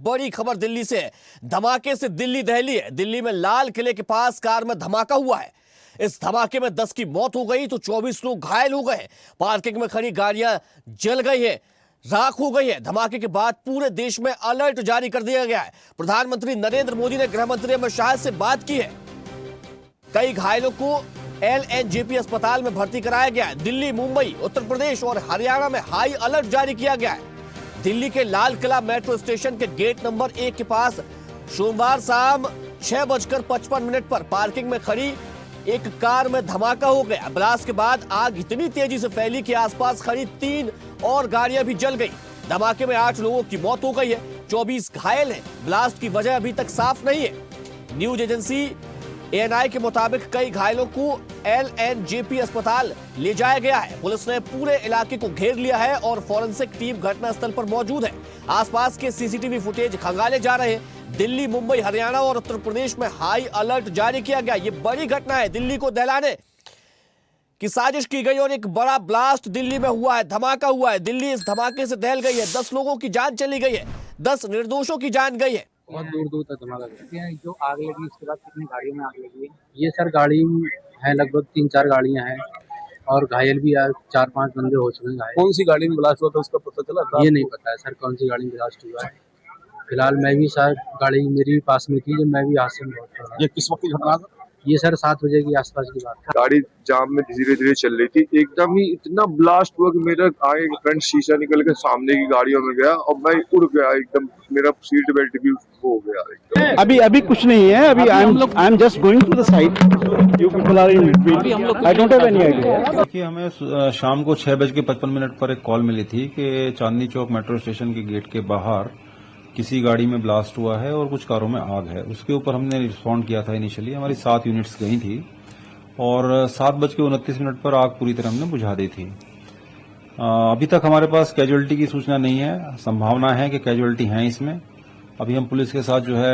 बड़ी खबर दिल्ली से है। धमाके से दिल्ली दहली है। दिल्ली में लाल किले के पास कार में धमाका हुआ है। इस धमाके में 10 की मौत हो गई तो 24 लोग घायल हो गए। पार्किंग में खड़ी गाड़ियां जल गई है, राख हो गई है। धमाके के बाद पूरे देश में अलर्ट जारी कर दिया गया है। प्रधानमंत्री नरेंद्र मोदी ने गृह मंत्री अमित शाह से बात की है। कई घायलों को LNJP अस्पताल में भर्ती कराया गया है। दिल्ली, मुंबई, उत्तर प्रदेश और हरियाणा में हाई अलर्ट जारी किया गया है। दिल्ली के लाल किला मेट्रो स्टेशन के गेट नंबर 1 के पास सोमवार शाम 6:55 पर पार्किंग में खड़ी एक कार में धमाका हो गया। ब्लास्ट के बाद आग इतनी तेजी से फैली कि आसपास खड़ी 3 और गाड़ियां भी जल गई। धमाके में 8 लोगों की मौत हो गई है, 24 घायल हैं। ब्लास्ट की वजह अभी तक साफ नहीं है। न्यूज एजेंसी ANI के मुताबिक कई घायलों को LNJP अस्पताल ले जाया गया है। पुलिस ने पूरे इलाके को घेर लिया है और फॉरेंसिक टीम घटनास्थल पर मौजूद है। आसपास के CCTV फुटेज खंगाले जा रहे हैं। दिल्ली, मुंबई, हरियाणा और उत्तर प्रदेश में हाई अलर्ट जारी किया गया। ये बड़ी घटना है। दिल्ली को दहलाने की साजिश की गई और एक बड़ा ब्लास्ट दिल्ली में हुआ है, धमाका हुआ है। दिल्ली इस धमाके से दहल गई है। 10 लोगों की जान चली गई है, 10 निर्दोषों की जान गई है। बहुत दूर दूर तक धमाका है। जो आग लगी उसके बाद कितनी गाड़ियों में आग लगी है? ये सर गाड़ी है, लगभग 3-4 गाड़ियां हैं और घायल भी 4-5 बंदे हो चुके हैं। कौन सी गाड़ी में ब्लास्ट हुआ था उसका पता चला? ये नहीं पता है सर कौन सी गाड़ी में ब्लास्ट हुआ है। फिलहाल मैं भी सर गाड़ी मेरी पास में थी जब मैं भी हादसे में बहुत। ये किस वक्त की घटना था? ये सर 7 बजे की आसपास की बात है। गाड़ी जाम में धीरे धीरे चल रही थी, एकदम ही इतना ब्लास्ट हुआ कि मेरा आगे फ्रंट शीशा निकल के सामने की गाड़ियों में गया और मैं उड़ गया एकदम। मेरा सीट बेल्ट भी हो गया एकदम। अभी कुछ नहीं है। अभी I am just going to the site. You people are in between. I don't have any idea. देखिए, हमें शाम को 6:55 पर एक कॉल मिली थी कि चांदनी चौक मेट्रो स्टेशन के गेट के बाहर किसी गाड़ी में ब्लास्ट हुआ है और कुछ कारों में आग है। उसके ऊपर हमने रिस्पॉन्ड किया था। इनिशियली हमारी 7 यूनिट्स गई थी और 7:29 पर आग पूरी तरह हमने बुझा दी थी। अभी तक हमारे पास कैजुअलिटी की सूचना नहीं है। संभावना है कि कैजुअलिटी है इसमें। अभी हम पुलिस के साथ जो है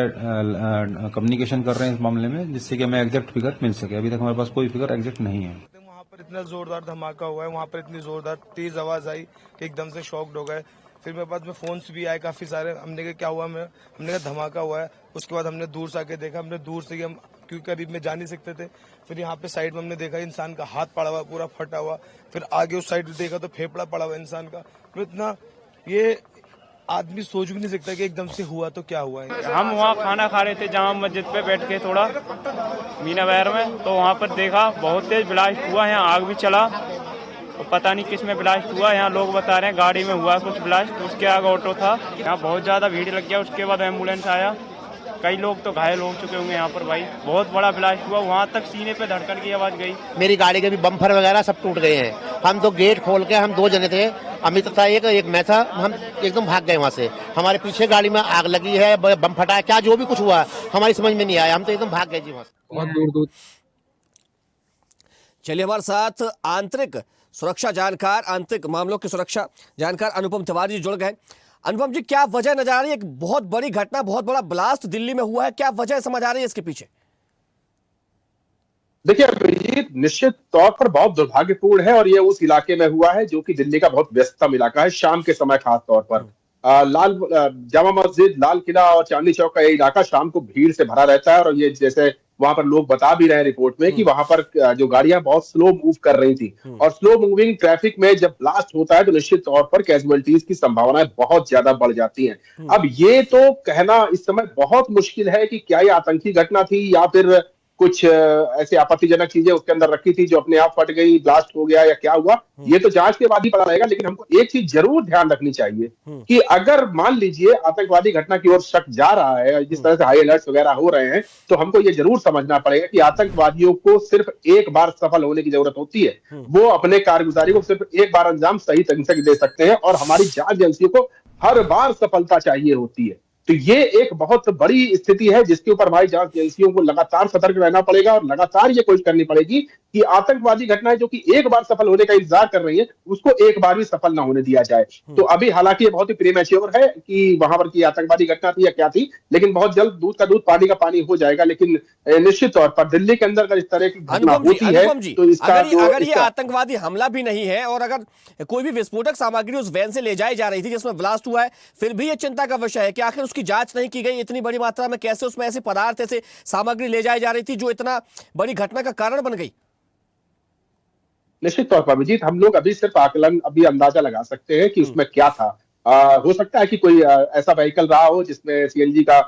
कम्युनिकेशन कर रहे हैं इस मामले में, जिससे कि हमें एग्जैक्ट फिगर मिल सके। अभी तक हमारे पास कोई फिगर एग्जैक्ट नहीं है। वहाँ पर इतना जोरदार धमाका हुआ है, वहाँ पर इतनी जोरदार तेज आवाज आई कि एकदम से शॉक्ड हो गए। फिर मेरे पास में फोन्स भी आए काफी सारे। हमने कहा क्या हुआ, हमने कहा धमाका हुआ है। उसके बाद हमने दूर से आके देखा। हमने दूर से हम क्योंकि करीब में जा नहीं सकते थे। फिर यहाँ पे साइड में हमने देखा इंसान का हाथ पड़ा हुआ, पूरा फटा हुआ। फिर आगे उस साइड देखा तो फेफड़ा पड़ा हुआ इंसान का। तो इतना ये आदमी सोच भी नहीं सकता कि एकदम से हुआ तो क्या हुआ है। हम वहाँ खाना खा रहे थे जामा मस्जिद पे बैठ के थोड़ा मीना बहर में, तो वहाँ पर देखा बहुत तेज ब्लास्ट हुआ। यहाँ आग भी चला और पता नहीं किस में ब्लास्ट हुआ। यहाँ लोग बता रहे हैं गाड़ी में हुआ कुछ ब्लास्ट। उसके आगे ऑटो था, यहाँ बहुत ज्यादा भीड़ लग गया। उसके बाद एम्बुलेंस आया, कई लोग तो घायल हो चुके होंगे यहाँ पर। भाई बहुत बड़ा ब्लास्ट हुआ, वहाँ तक सीने पे धड़कन की आवाज गई। मेरी गाड़ी के भी बम्पर वगैरह सब टूट गए हैं। हम तो गेट खोल के, हम 2 जने थे, अमित था एक मैं था, हम एकदम भाग गए वहाँ से। हमारे पीछे गाड़ी में आग लगी है, बम फटा है, क्या जो भी कुछ हुआ हमारी समझ में नहीं आया। हम तो एकदम भाग गए जी वहाँ से। बहुत दूर दूर। चलिए, हमारे साथ आंतरिक सुरक्षा जानकार, आंतरिक मामलों की सुरक्षा जानकार अनुपम तिवारी जी जुड़ गए। अनुपम जी, क्या वजह नजर आ रही है? एक बहुत बड़ी घटना, बहुत बड़ा ब्लास्ट दिल्ली में हुआ है, क्या वजह समझ आ रही है इसके पीछे? देखिए अभिजीत, निश्चित तौर पर बहुत दुर्भाग्यपूर्ण है और ये उस इलाके में हुआ है जो कि दिल्ली का बहुत व्यस्ततम इलाका है। शाम के समय खास तौर पर जामा मस्जिद, लाल किला और चांदनी चौक का ये इलाका शाम को भीड़ से भरा रहता है। और ये जैसे वहां पर लोग बता भी रहे हैं रिपोर्ट में कि वहां पर जो गाड़ियां बहुत स्लो मूव कर रही थी और स्लो मूविंग ट्रैफिक में जब ब्लास्ट होता है तो निश्चित तौर पर कैजुअलिटीज की संभावनाएं बहुत ज्यादा बढ़ जाती हैं। अब ये तो कहना इस समय बहुत मुश्किल है कि क्या ये आतंकी घटना थी या फिर कुछ ऐसी आपत्तिजनक चीजें उसके अंदर रखी थी जो अपने आप फट गई, ब्लास्ट हो गया या क्या हुआ, ये तो जांच के बाद ही पता लगेगा। लेकिन हमको एक चीज जरूर ध्यान रखनी चाहिए कि अगर मान लीजिए आतंकवादी घटना की ओर शक जा रहा है, जिस तरह से हाई अलर्ट वगैरह हो रहे हैं, तो हमको ये जरूर समझना पड़ेगा कि आतंकवादियों को सिर्फ एक बार सफल होने की जरूरत होती है। वो अपने कारगुजारी को सिर्फ एक बार अंजाम सही तरीके से दे सकते हैं और हमारी जांच एजेंसियों को हर बार सफलता चाहिए होती है। तो ये एक बहुत बड़ी स्थिति है जिसके ऊपर हमारी जांच एजेंसियों को लगातार सतर्क रहना पड़ेगा और लगातार ये कोशिश करनी पड़ेगी कि आतंकवादी घटनाएं जो कि एक बार सफल होने का इंतजार कर रही है उसको एक बार भी सफल ना होने दिया जाए। तो अभी हालांकि ये बहुत ही प्रीमैच्योर है कि वहां पर की आतंकवादी घटना थी या क्या थी, लेकिन बहुत जल्द दूध का दूध पानी का पानी हो जाएगा। लेकिन निश्चित तौर पर दिल्ली के अंदर अगर इस तरह की घटना होती है तो इसका अगर ये आतंकवादी हमला भी नहीं है और अगर कोई भी विस्फोटक सामग्री उस वैन से ले जाई जा रही थी जिसमें ब्लास्ट हुआ है, फिर भी ये चिंता का विषय है कि आखिर उसकी जांच नहीं की गई? इतनी बड़ी मात्रा में कैसे उसमें ऐसे पदार्थ, ऐसे सामग्री ले जाई जा रही थी जो इतना बड़ी घटना का कारण बन गई? निश्चित तौर पर अभिजीत, हम लोग अभी सिर्फ आकलन, अभी अंदाजा लगा सकते हैं कि उसमें क्या था। हो सकता है कि कोई ऐसा व्हीकल रहा हो जिसमें सीएनजी का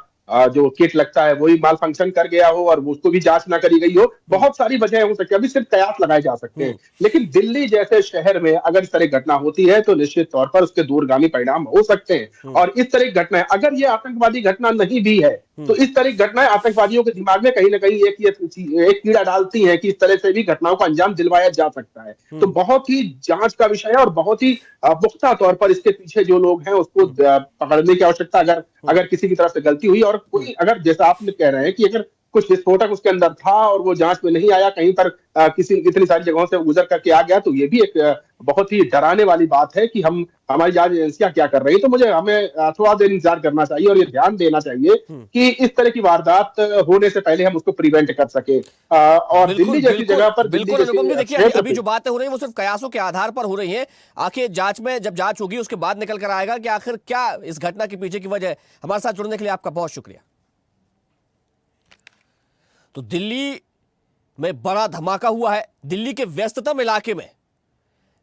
जो किट लगता है वही माल फंक्शन कर गया हो और उसको भी जांच ना करी गई हो। बहुत सारी वजह हो सकती है, अभी सिर्फ कयास लगाए जा सकते हैं। लेकिन दिल्ली जैसे शहर में अगर इस तरह घटना होती है तो निश्चित तौर पर उसके दूरगामी परिणाम हो सकते हैं। और इस तरह की घटनाएं, अगर ये आतंकवादी घटना नहीं भी है तो इस तरह की घटनाएं आतंकवादियों के दिमाग में कहीं ना कहीं एक कीड़ा डालती है कि इस तरह से भी घटनाओं का अंजाम दिलवाया जा सकता है। तो बहुत ही जांच का विषय है और बहुत ही पुख्ता तौर पर इसके पीछे जो लोग हैं उसको पकड़ने की आवश्यकता, अगर किसी की तरफ से गलती हुई और कोई, अगर जैसा आप कह रहे हैं कि अगर कुछ विस्फोटक उसके अंदर था और वो जांच में नहीं आया, कहीं पर किसी इतनी सारी जगहों से गुजर करके आ गया, तो ये भी एक बहुत ही डराने वाली बात है कि हमारी जांच एजेंसियां क्या कर रही है। तो हमें थोड़ा देर इंतजार करना चाहिए और ये ध्यान देना चाहिए कि इस तरह की वारदात होने से पहले हम उसको प्रिवेंट कर सके। और दिल्ली जैसी जगह पर, बिल्कुल अनुपम जी, देखिए अभी जो बातें हो रही है वो सिर्फ कयासों के आधार पर हो रही है। आखिर जांच में जब जांच होगी उसके बाद निकल कर आएगा कि आखिर क्या इस घटना के पीछे की वजह है। हमारे साथ जुड़ने के लिए आपका बहुत शुक्रिया। तो दिल्ली में बड़ा धमाका हुआ है। दिल्ली के व्यस्ततम इलाके में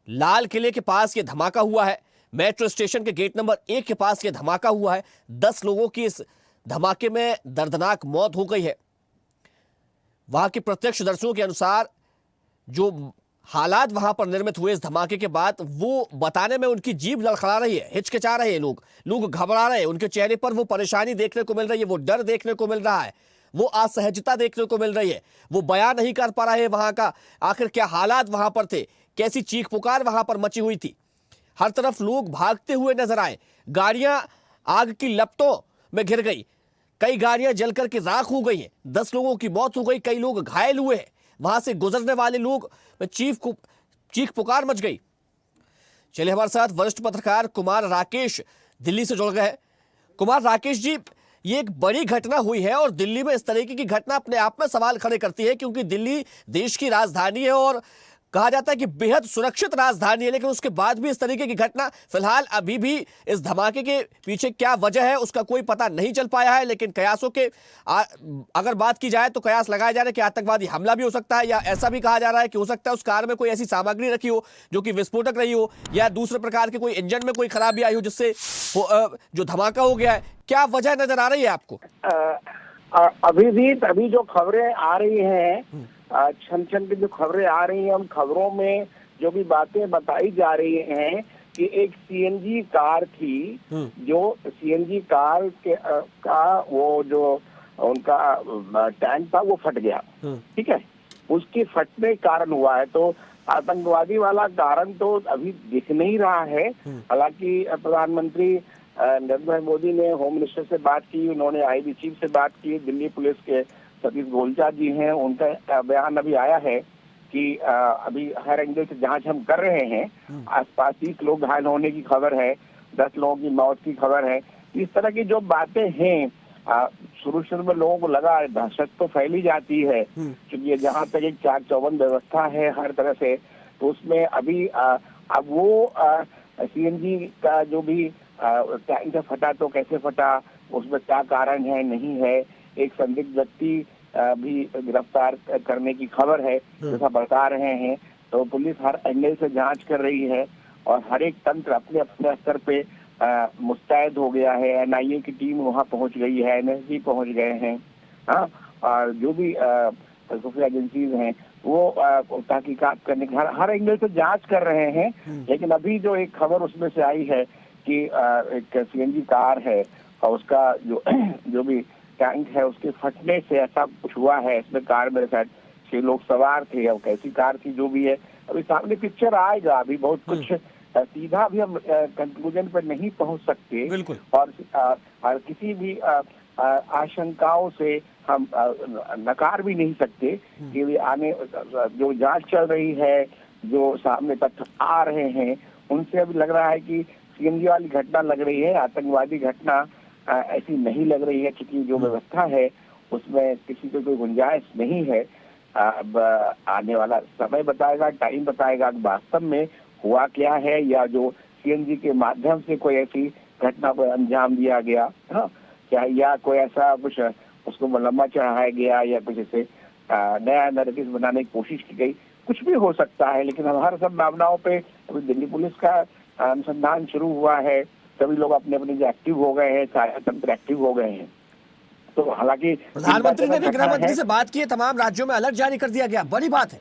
लाल किले के पास यह धमाका हुआ है। मेट्रो स्टेशन के गेट नंबर 1 के पास यह धमाका हुआ है। 10 लोगों की इस धमाके में दर्दनाक मौत हो गई है। वहां के प्रत्यक्षदर्शियों के अनुसार जो हालात वहां पर निर्मित हुए इस धमाके के बाद, वो बताने में उनकी जीभ लड़खड़ा रही है, हिचकिचा रहे हैं लोग घबरा रहे हैं। उनके चेहरे पर वो परेशानी देखने को मिल रही है, वो डर देखने को मिल रहा है, वो असहजता देखने को मिल रही है। वो बयान नहीं कर पा रहे हैं वहां का आखिर क्या हालात वहां पर थे, कैसी चीख पुकार वहां पर मची हुई थी। हर तरफ लोग भागते हुए नजर आए। गाड़ियां आग की लपटों में घिर गई, कई गाड़ियां जलकर के राख हो गई हैं। 10 लोगों की मौत हो गई, कई लोग घायल हुए हैं। वहां से गुजरने वाले लोग में चीख पुकार मच गई। चलिए हमारे साथ वरिष्ठ पत्रकार कुमार राकेश दिल्ली से जुड़ गए हैं। कुमार राकेश जी, ये एक बड़ी घटना हुई है और दिल्ली में इस तरीके की घटना अपने आप में सवाल खड़े करती है, क्योंकि दिल्ली देश की राजधानी है और कहा जाता है कि बेहद सुरक्षित राजधानी है। लेकिन उसके बाद भी इस तरीके की घटना, फिलहाल अभी भी इस धमाके के पीछे क्या वजह है उसका कोई पता नहीं चल पाया है। लेकिन कयासों के अगर बात की जाए तो कयास लगाए जा रहे हैं कि आतंकवादी हमला भी हो सकता है, या ऐसा भी कहा जा रहा है कि हो सकता है उस कार में कोई ऐसी सामग्री रखी हो जो कि विस्फोटक रही हो, या दूसरे प्रकार के कोई इंजन में कोई खराबी आई हो जिससे जो धमाका हो गया है। क्या वजह नजर आ रही है आपको? अभी जो खबरें आ रही हैं, छन छन की जो खबरें आ रही हैं, उन खबरों में जो भी बातें बताई जा रही हैं कि एक सीएनजी कार थी, जो सीएनजी कार के का वो जो उनका टैंक था वो फट गया। ठीक है, उसके फटने के कारण हुआ है। तो आतंकवादी वाला कारण तो अभी दिख नहीं रहा है। हालांकि प्रधानमंत्री नरेंद्र भाई मोदी ने होम मिनिस्टर से बात की, उन्होंने आईबी चीफ से बात की, दिल्ली पुलिस के सतीश गोलचा जी हैं, उनका बयान अभी आया है कि अभी हर एंगल से जांच हम कर रहे हैं। आसपास 30 लोग घायल होने की खबर है, 10 लोगों की मौत की खबर है। इस तरह की जो बातें हैं, शुरू में लोगों को लगा दहशत तो फैली जाती है, क्योंकि ये जहाँ तक एक 4-चौबंद व्यवस्था है हर तरह से, तो उसमें अभी अब वो सीएनजी का जो भी टैंक फटा तो कैसे फटा, उसमें क्या कारण है नहीं है, एक संदिग्ध व्यक्ति भी गिरफ्तार करने की खबर है जैसा बता रहे हैं। तो पुलिस हर एंगल से जांच कर रही है और हर एक तंत्र अपने अपने स्तर पे मुस्तैद हो गया है। एनआईए की टीम वहां पहुंच गई है, एनएसजी पहुंच गए हैं, हाँ, और जो भी खुफिया एजेंसीज हैं वो तहकीकात करने की हर एंगल से जांच कर रहे हैं। लेकिन अभी जो एक खबर उसमें से आई है कि एक सीएनजी कार है और उसका जो भी टैंक है उसके फटने से ऐसा कुछ हुआ है। इसमें कार में शायद 6 लोग सवार थे, और कैसी कार थी जो भी है अभी सामने पिक्चर आएगा। अभी बहुत कुछ सीधा भी हम कंक्लूजन पर नहीं पहुंच सकते, बिल्कुल, और किसी भी आशंकाओं से हम नकार भी नहीं सकते कि आने जो जांच चल रही है, जो सामने तथ्य आ रहे हैं, उनसे अभी लग रहा है कि सीएनजी वाली घटना लग रही है, आतंकवादी घटना ऐसी नहीं लग रही है, क्योंकि जो व्यवस्था है उसमें किसी को कोई गुंजाइश नहीं है। अब आने वाला समय बताएगा, टाइम बताएगा वास्तव में हुआ क्या है, या जो सीएनजी के माध्यम से कोई ऐसी घटना को अंजाम दिया गया। हाँ, क्या या कोई ऐसा कुछ उसको लंबा चढ़ाया गया या कुछ ऐसे नया नैरेटिव बनाने की कोशिश की गई, कुछ भी हो सकता है। लेकिन हमारे सब मामलों पे अभी दिल्ली पुलिस का अनुसंधान शुरू हुआ है, सभी लोग अपने अपने जो एक्टिव हो गए हैं, सारे तंत्र एक्टिव हो गए हैं। तो हालांकि प्रधानमंत्री ने भी गृह मंत्री से बात की है, तमाम राज्यों में अलर्ट जारी कर दिया गया, बड़ी बात है।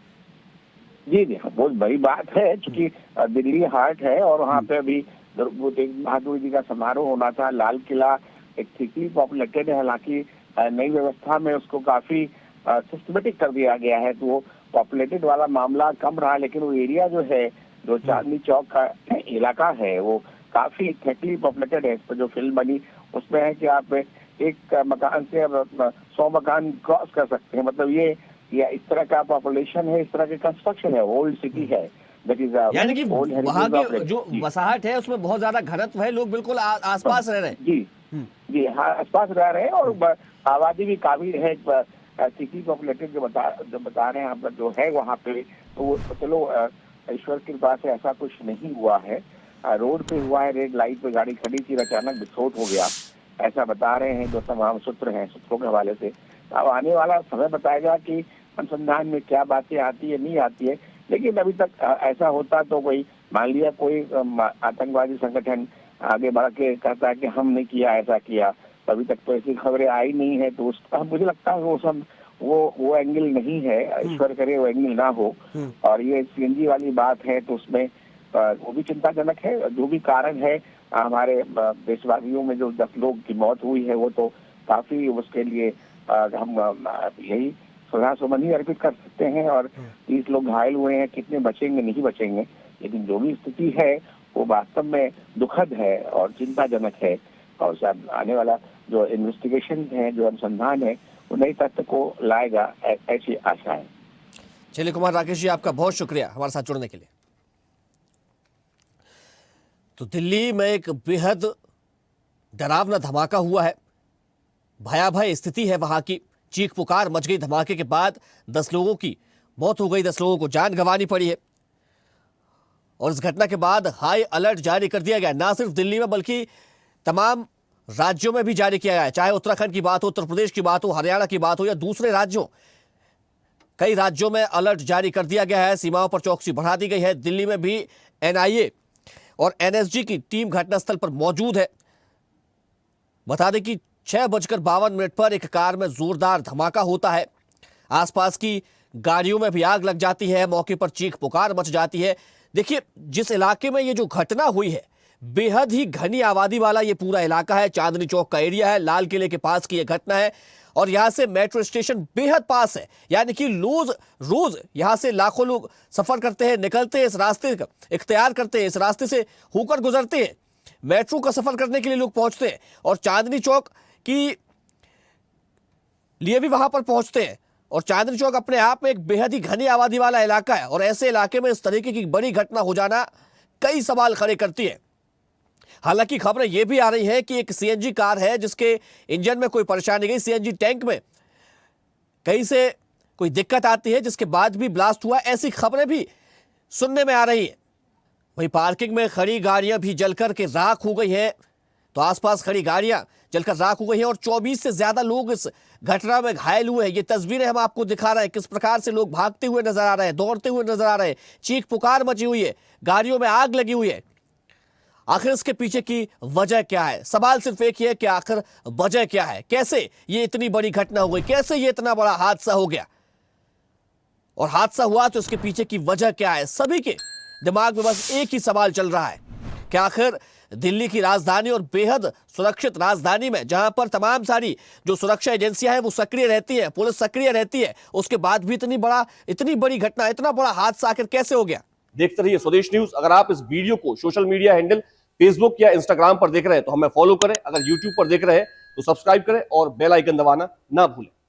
जी जी, बहुत बड़ी बात है, क्योंकि दिल्ली हार्ट है और वहाँ पे अभी तेग बहादुर जी का समारोह होना था। लाल किला एक थिकली पॉपुलेटेड है, हालांकि नई व्यवस्था में उसको काफी सिस्टमेटिक कर दिया गया है, तो वो पॉपुलेटेड वाला मामला कम रहा। लेकिन वो एरिया जो है, जो चांदनी चौक का इलाका है, वो काफी थिकली पॉपुलेटेड है। इस पर जो फिल्म बनी उसमें है कि आप एक मकान से 100 मकान क्रॉस कर सकते हैं। मतलब ये इस तरह का पॉपुलेशन है, इस तरह के कंस्ट्रक्शन है, ओल्ड सिटी है। यानी कि वहाँ की जो बसाहट है उसमें बहुत ज्यादा घनत्व है, लोग बिल्कुल आसपास रह रहे हैं। जी जी हाँ, आसपास रह रहे हैं और आबादी भी काफी है, सिटी पॉपुलेटेड जो बता रहे हैं आप जो है वहाँ पे। तो चलो ईश्वर की कृपा से ऐसा कुछ नहीं हुआ है। रोड पे हुआ है, रेड लाइट पे गाड़ी खड़ी थी, अचानक विस्फोट हो गया, ऐसा बता रहे हैं जो तमाम सूत्रों के हवाले से। अब आने वाला समय बताएगा कि अनुसंधान में क्या बातें आती है, नहीं आती है। लेकिन अभी तक ऐसा होता तो कोई मान लिया कोई आतंकवादी संगठन आगे बढ़ के कहता है कि हमने किया, ऐसा किया, अभी तक तो ऐसी खबरें आई नहीं है। तो उसका मुझे लगता है वो सब वो एंगल नहीं है, ईश्वर करे वो एंगल ना हो। और ये सीएनजी वाली बात है तो उसमें वो भी चिंताजनक है। जो भी कारण है, हमारे देशवासियों में जो 10 लोग की मौत हुई है, वो तो काफी उसके लिए हम यही श्रद्धा सुमन ही अर्पित कर सकते हैं। और 30 लोग घायल हुए हैं, कितने बचेंगे नहीं बचेंगे, लेकिन जो भी स्थिति है वो वास्तव में दुखद है और चिंताजनक है। और शायद आने वाला जो इन्वेस्टिगेशन है, जो अनुसंधान है, वो नई तथ्य को लाएगा, ऐसी आशा है। चलिए कुमार राकेश जी, आपका बहुत शुक्रिया हमारे साथ जुड़ने के लिए। तो दिल्ली में एक बेहद डरावना धमाका हुआ है, भयावह स्थिति है वहां की, चीख पुकार मच गई धमाके के बाद, 10 लोगों की मौत हो गई, 10 लोगों को जान गंवानी पड़ी है। और इस घटना के बाद हाई अलर्ट जारी कर दिया गया, ना सिर्फ दिल्ली में बल्कि तमाम राज्यों में भी जारी किया गया है। चाहे उत्तराखंड की बात हो, उत्तर प्रदेश की बात हो, हरियाणा की बात हो या दूसरे राज्यों, कई राज्यों में अलर्ट जारी कर दिया गया है, सीमाओं पर चौकसी बढ़ा दी गई है। दिल्ली में भी एनआईए और एनएसजी की टीम घटनास्थल पर मौजूद है। बता दें कि 6:52 पर एक कार में जोरदार धमाका होता है, आसपास की गाड़ियों में भी आग लग जाती है, मौके पर चीख पुकार मच जाती है। देखिए, जिस इलाके में ये जो घटना हुई है, बेहद ही घनी आबादी वाला ये पूरा इलाका है, चांदनी चौक का एरिया है, लाल किले के पास की ये घटना है और यहां से मेट्रो स्टेशन बेहद पास है। यानी कि रोज यहां से लाखों लोग सफर करते हैं, निकलते हैं, इस रास्ते का इख्तियार करते हैं, इस रास्ते से होकर गुजरते हैं, मेट्रो का सफर करने के लिए लोग पहुंचते हैं और चांदनी चौक की लिए भी वहां पर पहुंचते हैं। और चांदनी चौक अपने आप में एक बेहद ही घनी आबादी वाला इलाका है और ऐसे इलाके में इस तरीके की बड़ी घटना हो जाना कई सवाल खड़े करती है। हालांकि खबरें यह भी आ रही है कि एक सीएनजी कार है जिसके इंजन में कोई परेशानी गई, सीएनजी टैंक में कहीं से कोई दिक्कत आती है जिसके बाद भी ब्लास्ट हुआ, ऐसी खबरें भी सुनने में आ रही है। वहीं पार्किंग में खड़ी गाड़ियां भी जलकर के राख हो गई हैं, तो आसपास खड़ी गाड़ियां जलकर राख हो गई हैं और 24 से ज्यादा लोग इस घटना में घायल हुए हैं। ये तस्वीरें हम आपको दिखा रहे हैं, किस प्रकार से लोग भागते हुए नजर आ रहे हैं, दौड़ते हुए नजर आ रहे हैं, चीख पुकार मची हुई है, गाड़ियों में आग लगी हुई है। आखिर इसके पीछे की वजह क्या है? सवाल सिर्फ एक ही है कि आखिर वजह क्या है, कैसे ये इतनी बड़ी घटना हो गई, कैसे ये इतना बड़ा हादसा हो गया, और हादसा हुआ तो इसके पीछे की वजह क्या है? सभी के दिमाग में बस एक ही सवाल चल रहा है कि आखिर दिल्ली की राजधानी और बेहद सुरक्षित राजधानी में, जहां पर तमाम सारी जो सुरक्षा एजेंसियां हैं वो सक्रिय रहती है, पुलिस सक्रिय रहती है, उसके बाद भी इतनी बड़ी घटना, इतना बड़ा हादसा आखिर कैसे हो गया? देखते रहिए स्वदेश न्यूज। अगर आप इस वीडियो को सोशल मीडिया हैंडल फेसबुक या इंस्टाग्राम पर देख रहे हैं तो हमें फॉलो करें, अगर यूट्यूब पर देख रहे हैं तो सब्सक्राइब करें और बेल आइकन दबाना ना भूलें।